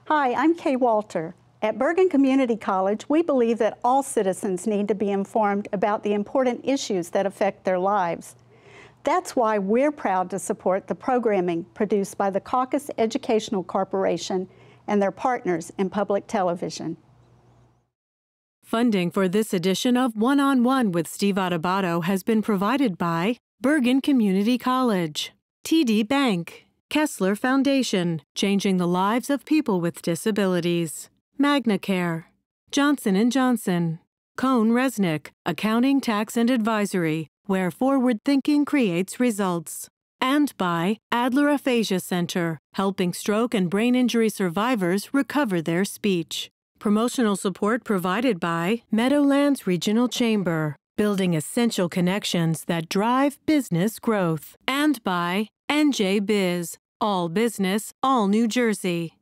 Hi, I'm Kay Walter. At Bergen Community College, we believe that all citizens need to be informed about the important issues that affect their lives. That's why we're proud to support the programming produced by the CAUCUS Educational Corporation and their partners in public television. Funding for this edition of One-on-One with Steve Adubato has been provided by Bergen Community College, TD Bank, Kessler Foundation, changing the lives of people with disabilities, MAGNACARE, Johnson & Johnson, Cone Resnick, Accounting, Tax and Advisory, where forward thinking creates results, and by Adler Aphasia Center, helping stroke and brain injury survivors recover their speech. Promotional support provided by Meadowlands Regional Chamber, building essential connections that drive business growth, and by NJ Biz, all business, all New Jersey.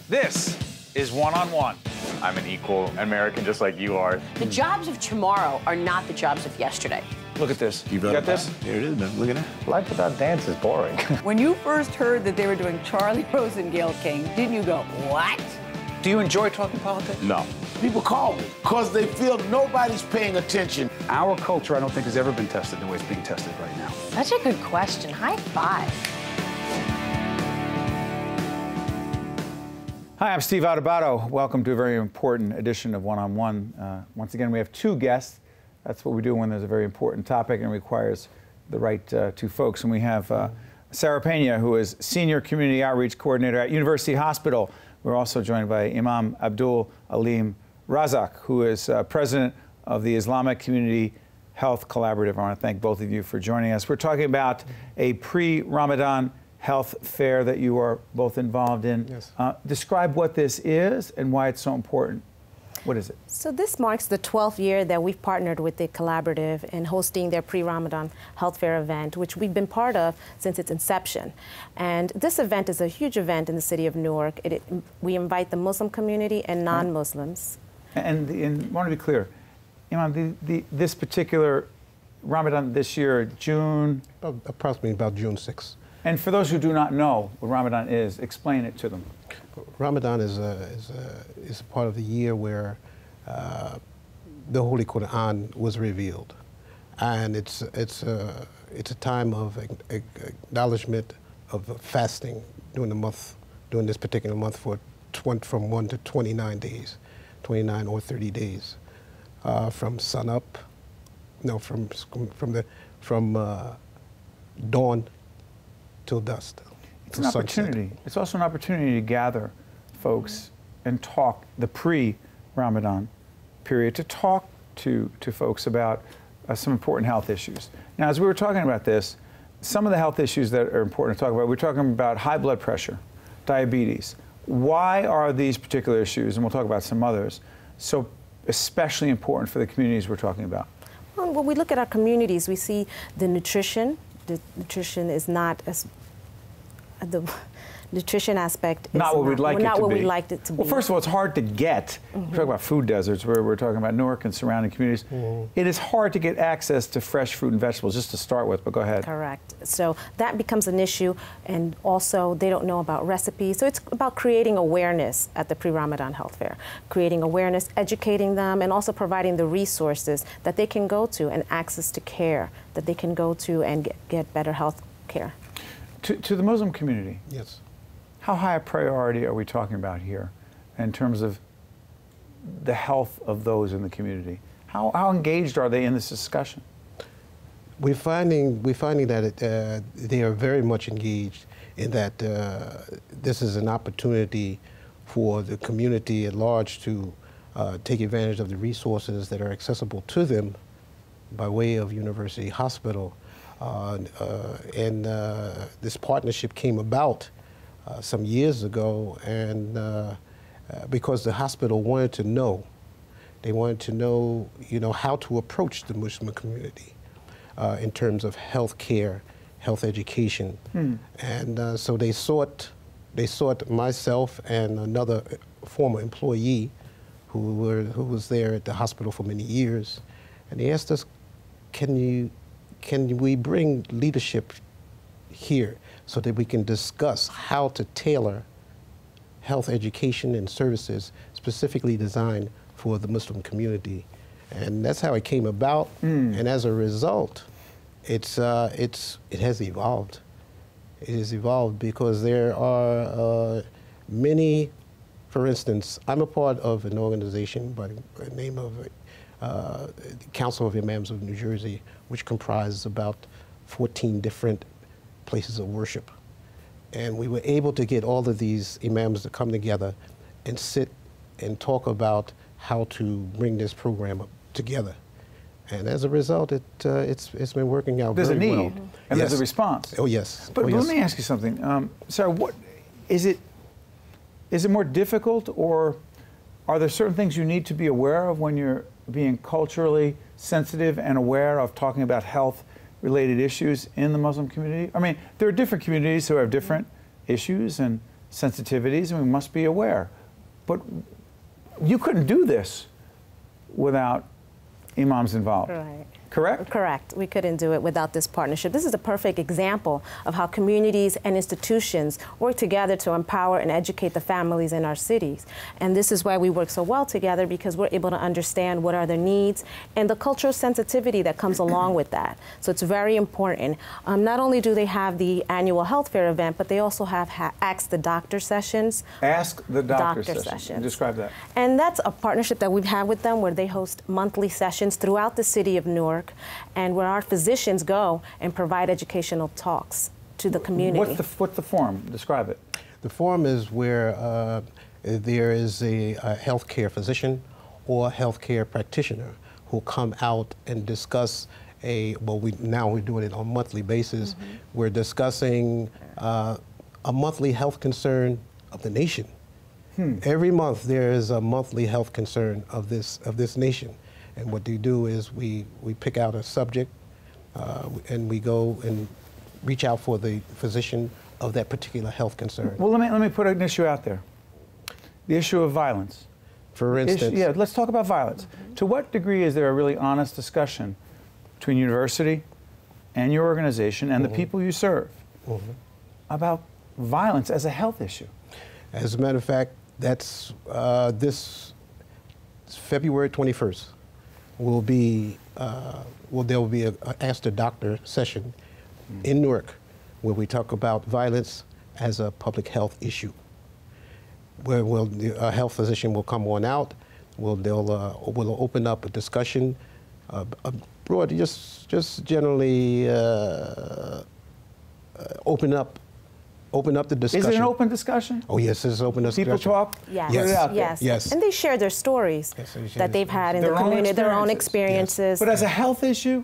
This is One-on-One. I'm an equal American just like you are. The jobs of tomorrow are not the jobs of yesterday. Look at this. You got this? Here it is, man. Look at that. Life without dance is boring. When you first heard that they were doing Charlie Rose and Gayle King, didn't you go, what? Do you enjoy talking politics? No. People call me because they feel nobody's paying attention. Our culture, I don't think, has ever been tested the way it's being tested right now. Such a good question. High five. Hi, I'm Steve Adubato. Welcome to a very important edition of One-on-One. Once again, we have two guests. That's what we do when there's a very important topic and requires the right two folks. And we have Sara Pena, who is Senior Community Outreach Coordinator at University Hospital. We're also joined by Imam Abdul Razzaqq, who is President of the Islamic Community Health Collaborative. I want to thank both of you for joining us. We're talking about a pre-Ramadan health fair that you are both involved in. Yes. Describe what this is and why it's so important. What is it? So this marks the 12th year that we've partnered with the collaborative in hosting their pre-Ramadan health fair event, which we've been part of since its inception. And this event is a huge event in the city of Newark. We invite the Muslim community and non-Muslims. And I want to be clear, Imam, this particular Ramadan this year, June? Approximately about June 6th. And for those who do not know what Ramadan is, explain it to them. Ramadan is a part of the year where the Holy Quran was revealed, and it's a time of acknowledgement of fasting during this particular month from 1 to 29 days, 29 or 30 days, from sun up, from dawn till dusk. It's an opportunity. It's also an opportunity to gather folks and talk the pre-Ramadan period, to talk to folks about some important health issues. Now, as we were talking about this, some of the health issues that are important to talk about, we're talking about high blood pressure, diabetes. Why are these particular issues, and we'll talk about some others, so especially important for the communities we're talking about? Well, when we look at our communities, we see the nutrition. The nutrition is not as the nutrition aspect is not what we'd like it to be. Well, first of all, it's hard to get. We're talking about food deserts, where we're talking about Newark and surrounding communities. It is hard to get access to fresh fruit and vegetables, just to start with, but go ahead. Correct. So that becomes an issue, and also they don't know about recipes. So it's about creating awareness at the pre-Ramadan health fair, creating awareness, educating them, and also providing the resources that they can go to and access to care that they can go to and get better health care. To the Muslim community, yes. How high a priority are we talking about here in terms of the health of those in the community? How engaged are they in this discussion? We're finding that they are very much engaged in that this is an opportunity for the community at large to take advantage of the resources that are accessible to them by way of University Hospital. This partnership came about some years ago, and because the hospital wanted to know, how to approach the Muslim community in terms of health care, health education, and so they sought myself and another former employee who was there at the hospital for many years, and they asked us, can we bring leadership here so that we can discuss how to tailor health education and services specifically designed for the Muslim community. And that's how it came about. And as a result, it has evolved. It has evolved because there are many, for instance, I'm a part of an organization by the name of the Council of Imams of New Jersey, which comprises about 14 different places of worship. And we were able to get all of these imams to come together and sit and talk about how to bring this program up together. And as a result, it's been working out very well. There's a need, and there's a response. Oh, yes. But let me ask you something. Sarah, what, is it more difficult, or are there certain things you need to be aware of when you're being culturally sensitive and aware of talking about health-related issues in the Muslim community? I mean, there are different communities who have different issues and sensitivities, and we must be aware. But you couldn't do this without imams involved. Right. Correct? Correct. We couldn't do it without this partnership. This is a perfect example of how communities and institutions work together to empower and educate the families in our cities. And this is why we work so well together, because we're able to understand what are their needs and the cultural sensitivity that comes along with that. So it's very important. Not only do they have the annual health fair event, but they also have Ask the Doctor sessions. Ask the Doctor sessions. Describe that. And that's a partnership that we've had with them, where they host monthly sessions throughout the city of Newark, and where our physicians go and provide educational talks to the community. What's the forum? Describe it. The forum is where there is a healthcare physician or healthcare practitioner who come out and discuss now we're doing it on a monthly basis. We're discussing a monthly health concern of the nation. Every month there is a monthly health concern of this nation. And what they do is we pick out a subject and we go and reach out for the physician of that particular health concern. Well, let me put an issue out there. The issue of violence. For instance. Yeah, let's talk about violence. To what degree is there a really honest discussion between university and your organization and the people you serve about violence as a health issue? As a matter of fact, that's this February 21st. There will be a Ask the Doctor session in Newark where we talk about violence as a public health issue. Where a health physician will come on out, we'll open up a discussion, broad, just generally open up the discussion. Is it an open discussion? Oh yes, it's an open discussion. People talk? Yes. Yes. Yes. And they share their stories that they've had in the community, their own experiences. But as a health issue?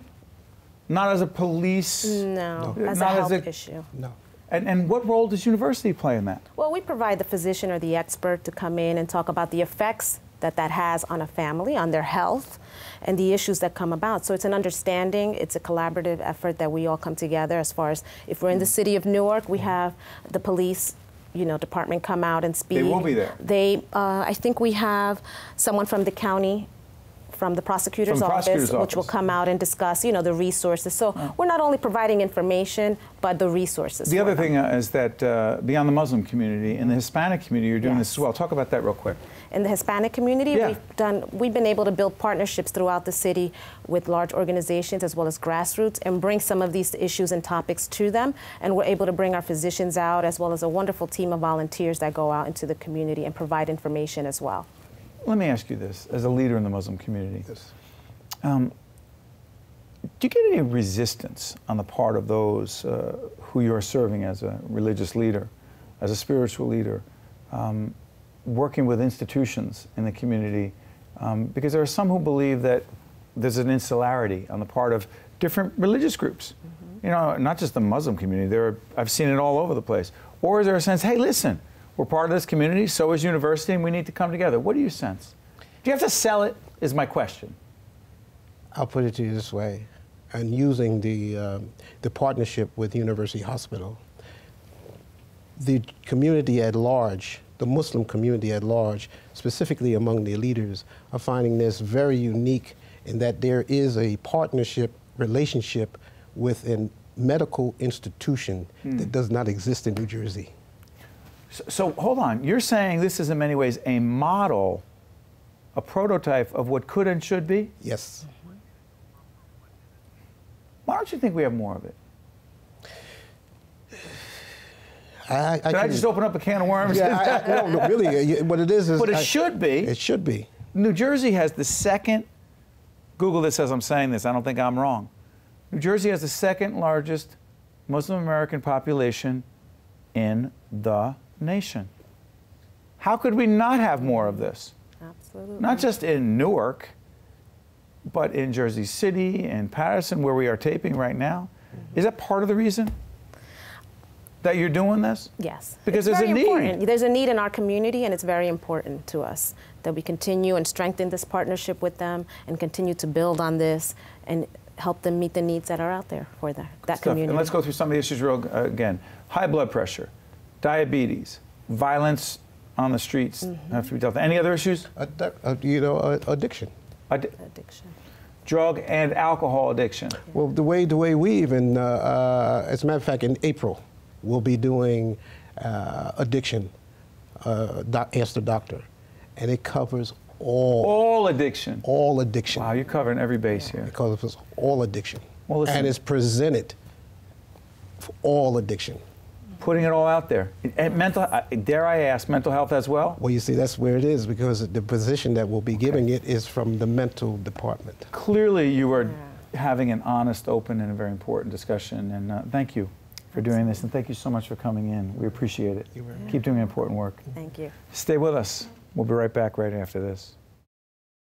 Not as a police? No, as a health issue. No. And what role does university play in that? Well, we provide the physician or the expert to come in and talk about the effects that has on a family, on their health, and the issues that come about. So it's an understanding, it's a collaborative effort that we all come together. As far as if we're in the city of Newark, we have the police department come out and speak. They will be there. I think we have someone from the county, from the prosecutor's office, which will come out and discuss, the resources. So we're not only providing information, but the resources. The other thing is that beyond the Muslim community, in the Hispanic community, you're doing this as well. Talk about that real quick. In the Hispanic community, we've been able to build partnerships throughout the city with large organizations as well as grassroots and bring some of these issues and topics to them. And we're able to bring our physicians out as well as a wonderful team of volunteers that go out into the community and provide information as well. Let me ask you this, as a leader in the Muslim community. Do you get any resistance on the part of those who you're serving as a religious leader, as a spiritual leader, working with institutions in the community? Because there are some who believe that there's an insularity on the part of different religious groups. Not just the Muslim community. I've seen it all over the place. Or is there a sense, hey, listen, we're part of this community, so is university, and we need to come together? What do you sense? Do you have to sell it, is my question. I'll put it to you this way. And using the partnership with University Hospital, the community at large, the Muslim community at large, specifically among the leaders, are finding this very unique in that there is a partnership relationship with a medical institution that does not exist in New Jersey. So hold on. You're saying this is in many ways a model, a prototype of what could and should be? Yes. Why don't you think we have more of it? Did I just open up a can of worms? Yeah, no, really, what it is But it should be. It should be. New Jersey has the second, Google this as I'm saying this, I don't think I'm wrong. New Jersey has the second largest Muslim American population in the nation. How could we not have more of this? Absolutely. Not just in Newark, but in Jersey City and Patterson, where we are taping right now. Is that part of the reason that you're doing this? Yes. Because it's there's a need. Important. There's a need in our community, and it's very important to us that we continue and strengthen this partnership with them and continue to build on this and help them meet the needs that are out there for that community. And let's go through some of the issues again. High blood pressure, diabetes, violence on the streets have to be dealt with. Any other issues? Addiction. Addiction. Drug and alcohol addiction. Well, the way we even, as a matter of fact, in April, we'll be doing addiction, Ask the Doctor, and it covers all addiction. All addiction. Wow, you're covering every base here. It covers all addiction. Well, listen, and it's presented for all addiction. Putting it all out there. And dare I ask, mental health as well? Well, you see, that's where it is, because the position that we'll be giving it is from the mental department. Clearly, you are having an honest, open, and a very important discussion, and thank you for doing this, and thank you so much for coming in. We appreciate it. Keep doing important work. Thank you. Stay with us. We'll be right back right after this.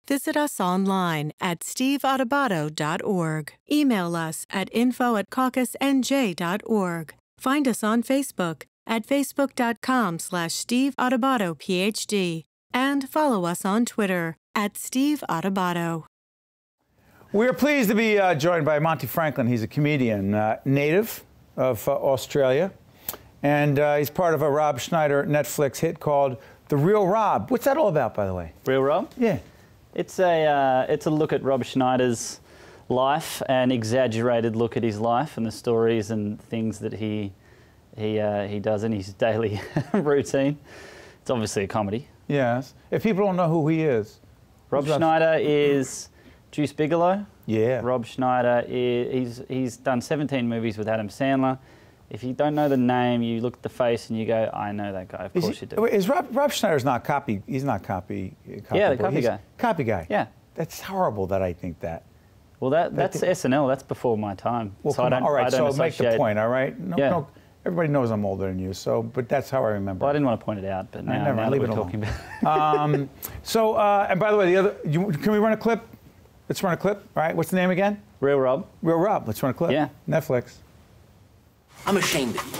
Visit us online at steveadubato.org. Email us at info@caucusnj.org. Find us on Facebook at facebook.com/SteveAdubato, and follow us on Twitter at Steve Adubato. We are pleased to be joined by Monty Franklin. He's a comedian, native of Australia, and he's part of a Rob Schneider Netflix hit called The Real Rob. What's that all about, by the way? Real Rob? Yeah. It's a look at Rob Schneider's life, an exaggerated look at his life and the stories and things that he does in his daily routine. It's obviously a comedy. Yes. If people don't know who he is. Rob Schneider is Deuce Bigalow. Yeah. Rob Schneider he's done 17 movies with Adam Sandler. If you don't know the name, you look at the face and you go, I know that guy. Of course you do. Is Rob Schneider's not copy? He's not copy. Yeah, the copy guy. Copy guy. Yeah. That's horrible that I think that. Well, that's SNL. That's before my time. Well, so all right, so make the point, all right? No, everybody knows I'm older than you, but that's how I remember. Well, I didn't want to point it out, but now leave we're it talking about and by the way, can we run a clip? Let's run a clip, all right? What's the name again? Real Rob. Real Rob. Let's run a clip. Yeah. Netflix. I'm ashamed of you.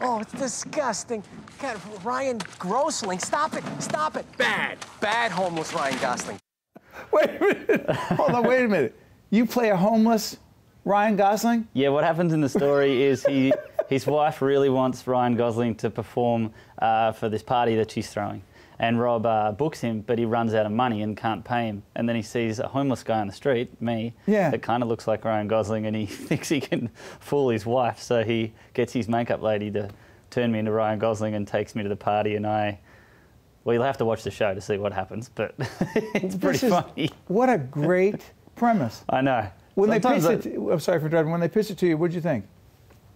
Oh, it's disgusting. God, Ryan Gosling, stop it, stop it. Bad homeless Ryan Gosling. Wait a minute. Hold on, wait a minute. You play a homeless Ryan Gosling? Yeah, what happens in the story is his wife really wants Ryan Gosling to perform for this party that she's throwing. And Rob books him, but he runs out of money and can't pay him. And then he sees a homeless guy on the street, me, that kind of looks like Ryan Gosling, and he thinks he can fool his wife. So he gets his makeup lady to turn me into Ryan Gosling and takes me to the party. And well, you'll have to watch the show to see what happens, but it's pretty funny. What a great premise. I know. When they pitched it, I'm sorry for driving. When they pitched it to you, what did you think?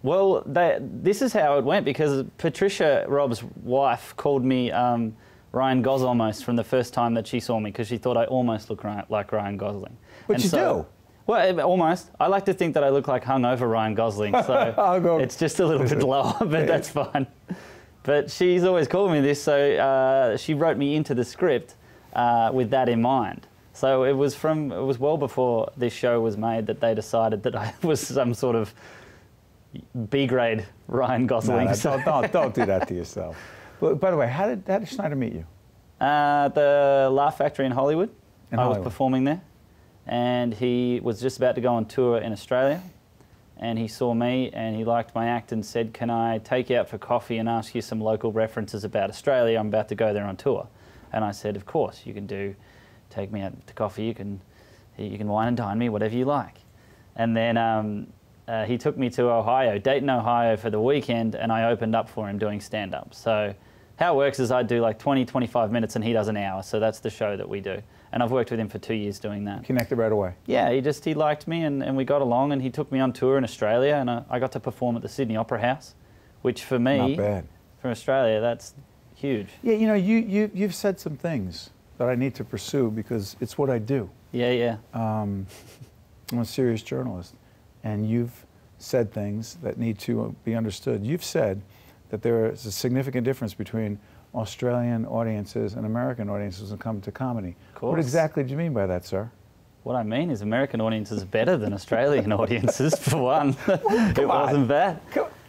Well, this is how it went, because Patricia, Rob's wife, called me Ryan Gos almost from the first time that she saw me, because she thought I almost looked like Ryan Gosling. But you do. Well, almost. I like to think that I look like hungover Ryan Gosling, so it's just a little bit lower, but that's fine. But she's always called me this, so she wrote me into the script with that in mind. So it was well before this show was made that they decided that I was some sort of B-grade Ryan Gosling. No, don't do that to yourself. But, by the way, how did Schneider meet you? The Laugh Factory in Hollywood. I was performing there, and he was just about to go on tour in Australia, and he saw me and he liked my act and said, can I take you out for coffee and ask you some local references about Australia? I'm about to go there on tour. And I said, of course, you can take me out to coffee, you can wine and dine me, whatever you like. And then he took me to Ohio, Dayton, Ohio for the weekend, and I opened up for him doing stand-up. So how it works is I do like 20, 25 minutes and he does an hour. So that's the show that we do. And I've worked with him for 2 years doing that. Connected right away. Yeah, he liked me and we got along, and he took me on tour in Australia, and I got to perform at the Sydney Opera House, which for me, not bad. From Australia, that's huge. Yeah, you know, you've said some things that I need to pursue because it's what I do. Yeah. I'm a serious journalist, and you've said things that need to be understood. You've said that there is a significant difference between Australian audiences and American audiences when it comes to comedy. Of course. What exactly do you mean by that, sir? What I mean is American audiences are better than Australian audiences, for one. It wasn't bad.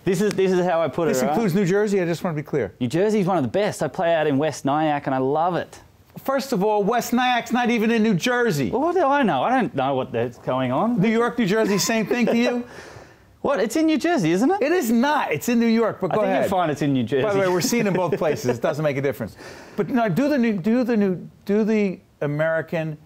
This is how I put it. This includes New Jersey? I just want to be clear. New Jersey is one of the best. I play out in West Nyack and I love it. First of all, West Nyack's not even in New Jersey. Well, what do I know? I don't know what's going on. New York, New Jersey, same thing to you? What? It's in New Jersey, isn't it? It is not. It's in New York, but go ahead. I think you'll find it's in New Jersey. By the way, we're seeing in both places. It doesn't make a difference. But no, do the American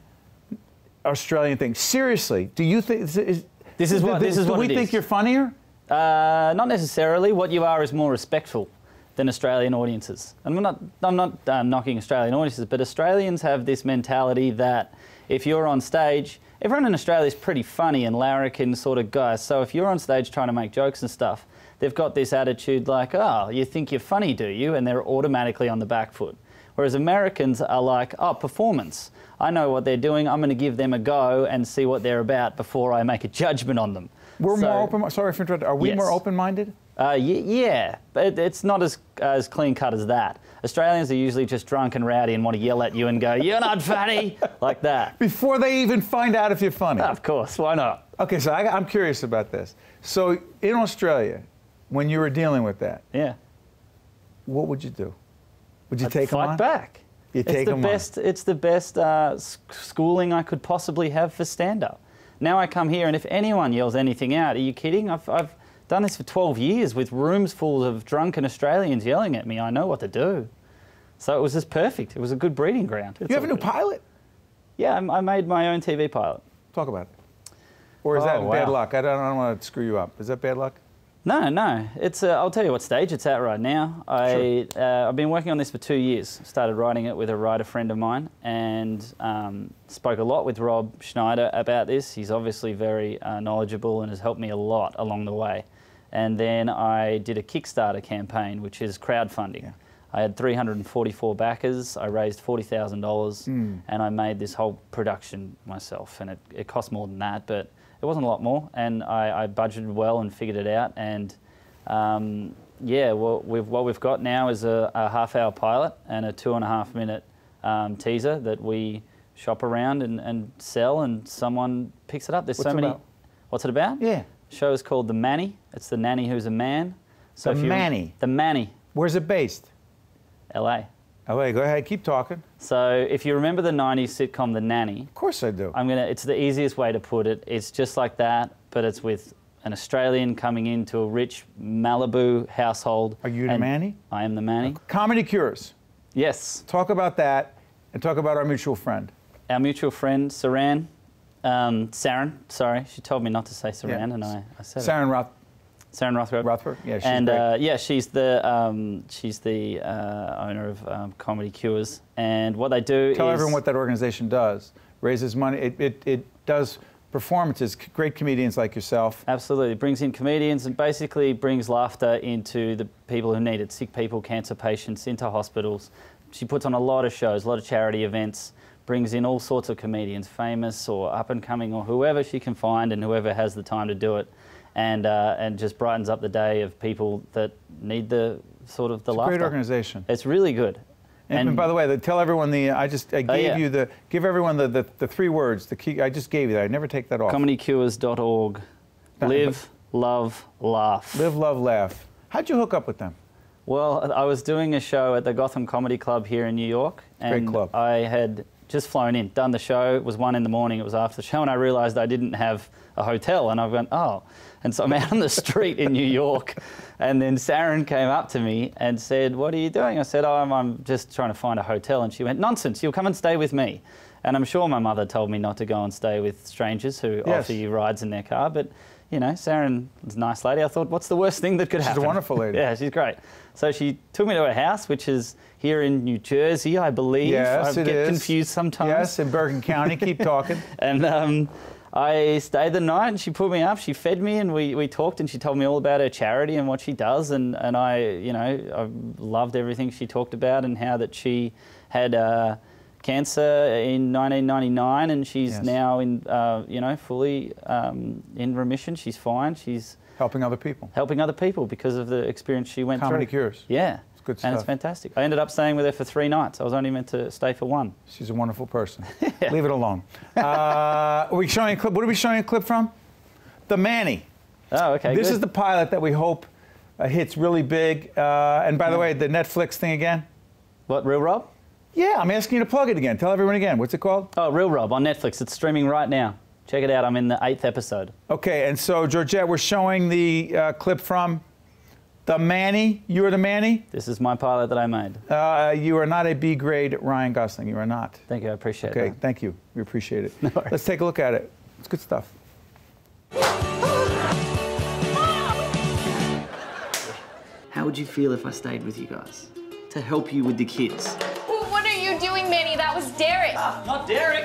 Australian thing. Seriously, do you think do we think you're funnier? Not necessarily. What you are is more respectful than Australian audiences. And I'm not knocking Australian audiences, but Australians have this mentality that if you're on stage, everyone in Australia is pretty funny and larrikin sort of guys. So if you're on stage trying to make jokes and stuff, they've got this attitude like, oh, you think you're funny, do you? And they're automatically on the back foot. Whereas Americans are like, oh, performance. I know what they're doing. I'm going to give them a go and see what they're about before I make a judgment on them. We're more open. Sorry for interrupting. Are we more open-minded? Yeah, but it's not as clean-cut as that. Australians are usually just drunk and rowdy and want to yell at you and go, you're not funny, like that. Before they even find out if you're funny. Of course, why not? Okay, so I'm curious about this. So in Australia, when you were dealing with that, what would you do? Would you take them on? Fight back. You take them on. It's the best schooling I could possibly have for stand-up. Now I come here, and if anyone yells anything out, are you kidding? I've done this for 12 years with rooms full of drunken Australians yelling at me. I know what to do. So it was just perfect. It was a good breeding ground. You have a new pilot? Yeah, I made my own TV pilot. Talk about it. Or is that bad luck? I don't want to screw you up. Is that bad luck? No. It's I'll tell you what stage it's at right now. I've been working on this for 2 years. Started writing it with a writer friend of mine, and spoke a lot with Rob Schneider about this. He's obviously very knowledgeable and has helped me a lot along the way. And then I did a Kickstarter campaign, which is crowdfunding. Yeah. I had 344 backers. I raised $40,000, and I made this whole production myself. And it cost more than that, but it wasn't a lot more. And I budgeted well and figured it out. And yeah, what we've got now is a half-hour pilot and a 2.5-minute teaser that we shop around and sell, and someone picks it up. There's so many. What's it about? Yeah. The show is called The Manny. It's the nanny who's a man. So The Manny. The Manny. Where's it based? LA. LA. Go ahead. Keep talking. So if you remember the 90s sitcom The Nanny. Of course I do. It's the easiest way to put it. It's just like that, but it's with an Australian coming into a rich Malibu household. Are you the Manny? I am the Manny. Comedy Cures. Yes. Talk about that, and talk about our mutual friend. Our mutual friend, Saran. Saran, sorry. She told me not to say Saran, and I said Saran it. Saran Rothberg. Yeah, she's great. Yeah, she's the owner of Comedy Cures, and what they do Tell everyone what that organization does. Raises money. It does performances. Great comedians like yourself. Absolutely, it brings in comedians and basically brings laughter into the people who need it. Sick people, cancer patients, into hospitals. She puts on a lot of shows, a lot of charity events. Brings in all sorts of comedians, famous or up and coming, or whoever she can find, and whoever has the time to do it. And just brightens up the day of people that need the sort of the laughter. It's a great organization. It's really good. And by the way, tell everyone give everyone the 3 words. The key I just gave you that. I never take that off. ComedyCures.org. Live, love, laugh. Live, love, laugh. How'd you hook up with them? Well, I was doing a show at the Gotham Comedy Club here in New York, and great club. I had just flown in, done the show. It was 1 in the morning. It was after the show, and I realised I didn't have a hotel, and I went, oh. And so I'm out on the street in New York, and then Saren came up to me and said, what are you doing? I said, oh, I'm just trying to find a hotel. And she went, nonsense, you'll come and stay with me. And I'm sure my mother told me not to go and stay with strangers who offer you rides in their car, but you know, Saren was a nice lady. I thought, what's the worst thing that could happen? She's a wonderful lady. Yeah, she's great. So she took me to her house, which is here in New Jersey, I believe. Yes, I get confused sometimes. Yes, in Bergen County. Keep talking. And I stayed the night, and she put me up. She fed me, and we talked, and she told me all about her charity and what she does. And I, you know, I loved everything she talked about, and how that she had cancer in 1999, and she's now in, you know, fully in remission. She's fine. She's helping other people. Helping other people because of the experience she went through. Comedy cures. Yeah. It's good stuff. And it's fantastic. I ended up staying with her for 3 nights. I was only meant to stay for 1. She's a wonderful person. Leave it alone. Are we showing a clip? What are we showing a clip from? The Manny. Oh, okay. This is the pilot that we hope hits really big. And by the way, the Netflix thing again? What, Real Rob? Yeah, I'm asking you to plug it again. Tell everyone again. What's it called? Oh, Real Rob on Netflix. It's streaming right now. Check it out. I'm in the 8th episode. Okay, and so, Georgette, we're showing the clip from The Manny. You are the Manny? This is my pilot that I made. You are not a B-grade Ryan Gosling. You are not. Thank you. I appreciate it. Okay, thank you. We appreciate it. No worries. Let's take a look at it. It's good stuff. How would you feel if I stayed with you guys? To help you with the kids? What are you doing, Manny? That was Derek. Not Derek.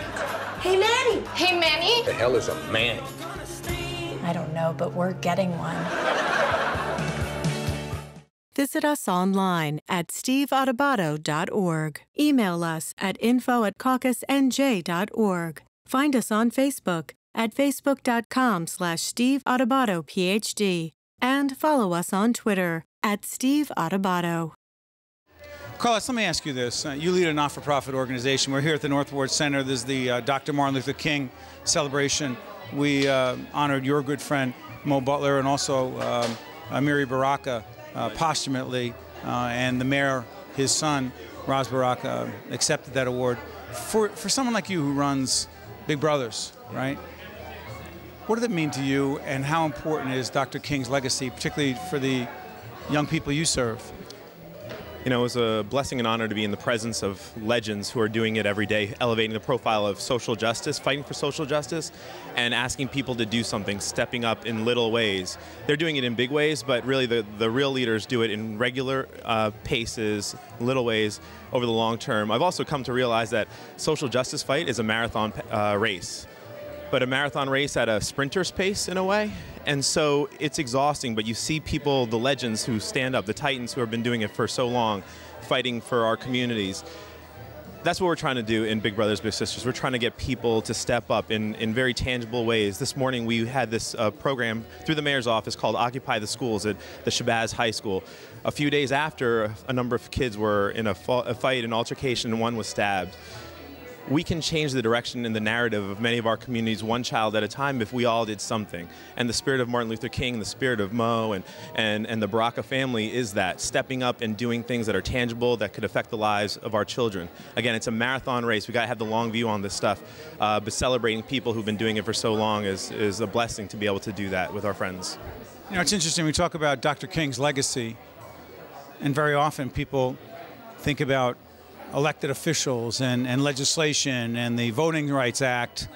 Hey, Manny. Hey, Manny. The hell is a Manny? I don't know, but we're getting one. Visit us online at steveadubato.org. Email us at info@caucusnj.org. Find us on Facebook at facebook.com/SteveAdubato, and follow us on Twitter at @SteveAdubato. Carlos, let me ask you this. You lead a not-for-profit organization. We're here at the North Ward Center. This is the Dr. Martin Luther King celebration. We honored your good friend, Mo Butler, and also Amiri Baraka posthumously, and the mayor, his son, Raz Baraka, accepted that award. For someone like you who runs Big Brothers, right? What does it mean to you, and how important is Dr. King's legacy, particularly for the young people you serve? You know, it was a blessing and honor to be in the presence of legends who are doing it every day, elevating the profile of social justice, fighting for social justice, and asking people to do something, stepping up in little ways. They're doing it in big ways, but really the real leaders do it in regular paces, little ways over the long term. I've also come to realize that social justice fight is a marathon race, but a marathon race at a sprinter's pace in a way. And so it's exhausting, but you see people, the legends who stand up, the titans who have been doing it for so long, fighting for our communities. That's what we're trying to do in Big Brothers Big Sisters. We're trying to get people to step up in very tangible ways. This morning we had this program through the mayor's office called Occupy the Schools at the Shabazz High School. A few days after, a number of kids were in a fight, an altercation, and one was stabbed. We can change the direction and the narrative of many of our communities one child at a time if we all did something. And the spirit of Martin Luther King, the spirit of Mo and the Baraka family is that, stepping up and doing things that are tangible that could affect the lives of our children. Again, it's a marathon race. We got to have the long view on this stuff. But celebrating people who've been doing it for so long is a blessing to be able to do that with our friends. You know, it's interesting. We talk about Dr. King's legacy, and very often people think about elected officials and legislation and the Voting Rights Act,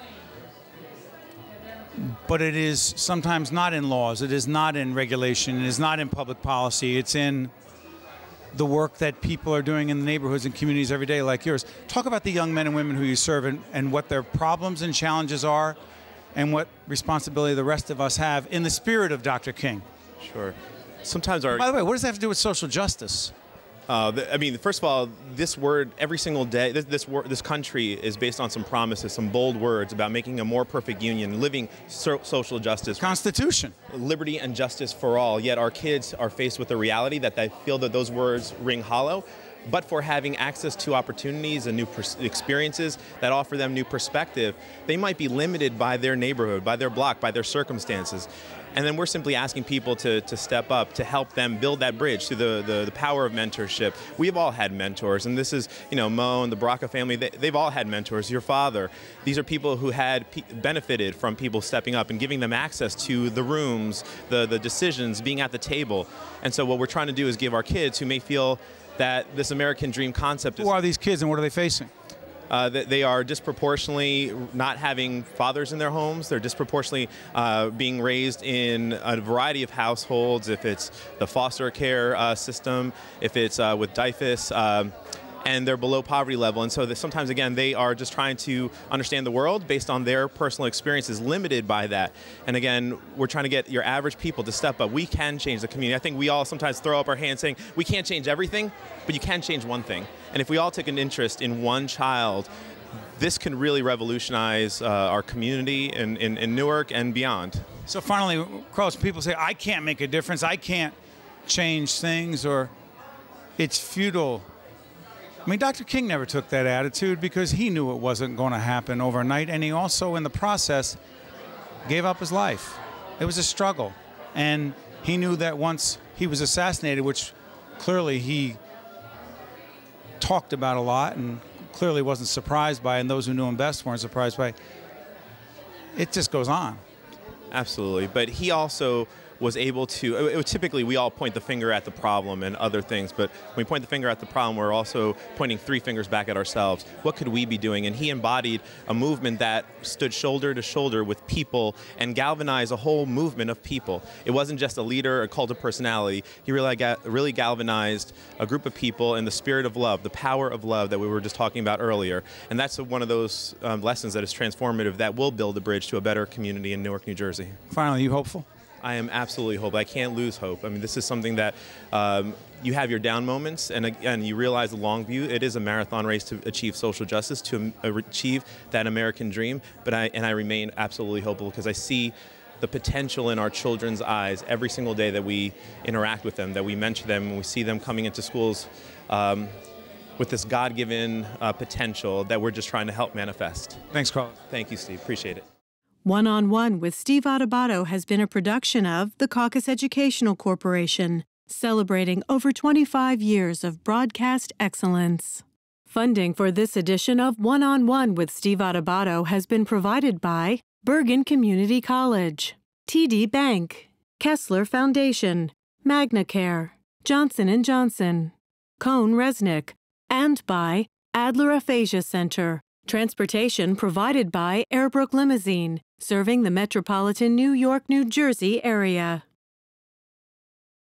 but it is sometimes not in laws, it is not in regulation, it is not in public policy, it's in the work that people are doing in the neighborhoods and communities every day like yours. Talk about the young men and women who you serve and what their problems and challenges are, and what responsibility the rest of us have in the spirit of Dr. King. Sure. Sometimes By the way, what does that have to do with social justice? I mean, first of all, this word, every single day, this country is based on some promises, some bold words about making a more perfect union, living social justice. Constitution. Liberty and justice for all. Yet our kids are faced with the reality that they feel that those words ring hollow. but for having access to opportunities and new experiences that offer them new perspective, they might be limited by their neighborhood, by their block, by their circumstances. And then we're simply asking people to step up to help them build that bridge through the power of mentorship. We've all had mentors, and this is, Mo and the Baraka family, they've all had mentors. Your father. These are people who had benefited from people stepping up and giving them access to the rooms, the decisions, being at the table. And so what we're trying to do is give our kids who may feel that this American dream concept is... Who are these kids and what are they facing? They are disproportionately not having fathers in their homes. They're disproportionately being raised in a variety of households, if it's the foster care system, if it's with DIFUS, and they're below poverty level. And so sometimes, again, they are just trying to understand the world based on their personal experiences, limited by that. And again, we're trying to get your average people to step up. We can change the community. I think we all sometimes throw up our hands saying, we can't change everything, but you can change one thing. And if we all take an interest in one child, this can really revolutionize our community in Newark and beyond. So finally, Carlos, people say, I can't make a difference, I can't change things, or it's futile. I mean, Dr. King never took that attitude because he knew it wasn't going to happen overnight, and he also, in the process, gave up his life. It was a struggle, and he knew that once he was assassinated, which clearly he talked about a lot and clearly wasn't surprised by, and those who knew him best weren't surprised by, it just goes on. Absolutely, but he also was able to, typically we all point the finger at the problem and other things, but when we point the finger at the problem, we're also pointing three fingers back at ourselves. What could we be doing? And he embodied a movement that stood shoulder to shoulder with people and galvanized a whole movement of people. It wasn't just a leader, a cult of personality. He really galvanized a group of people in the spirit of love, the power of love that we were just talking about earlier. And that's one of those lessons that is transformative that will build a bridge to a better community in Newark, New Jersey. Finally, you hopeful? I am absolutely hopeful. I can't lose hope. I mean, this is something that you have your down moments, and again, you realize the long view. It is a marathon race to achieve social justice, to achieve that American dream. But I remain absolutely hopeful because I see the potential in our children's eyes every single day that we interact with them, that we mentor them, and we see them coming into schools with this God-given potential that we're just trying to help manifest. Thanks, Carlos. Thank you, Steve. Appreciate it. One-on-One with Steve Adubato has been a production of the CAUCUS Educational Corporation, celebrating over 25 years of broadcast excellence. Funding for this edition of One-on-One with Steve Adubato has been provided by Bergen Community College, TD Bank, Kessler Foundation, MAGNACARE, Johnson & Johnson, Cone Resnick, and by Adler Aphasia Center. Transportation provided by Airbrook Limousine, serving the metropolitan New York, New Jersey area.